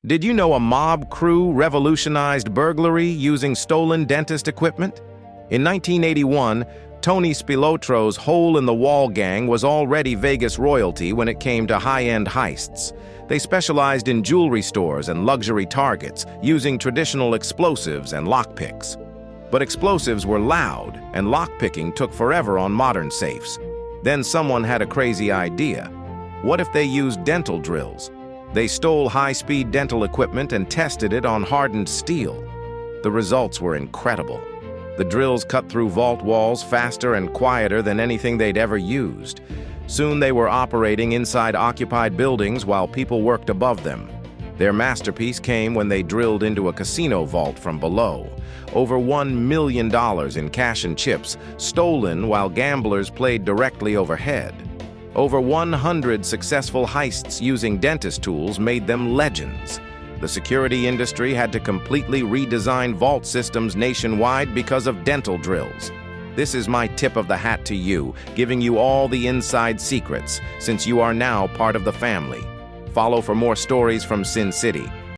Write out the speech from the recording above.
Did you know a mob crew revolutionized burglary using stolen dentist equipment? In 1981, Tony Spilotro's hole-in-the-wall gang was already Vegas royalty when it came to high-end heists. They specialized in jewelry stores and luxury targets, using traditional explosives and lockpicks. But explosives were loud, and lockpicking took forever on modern safes. Then someone had a crazy idea. What if they used dental drills? They stole high-speed dental equipment and tested it on hardened steel. The results were incredible. The drills cut through vault walls faster and quieter than anything they'd ever used. Soon they were operating inside occupied buildings while people worked above them. Their masterpiece came when they drilled into a casino vault from below. Over $1 million in cash and chips, stolen while gamblers played directly overhead. Over 100 successful heists using dentist tools made them legends. The security industry had to completely redesign vault systems nationwide because of dental drills. This is my tip of the hat to you, giving you all the inside secrets, since you are now part of the family. Follow for more stories from Sin City.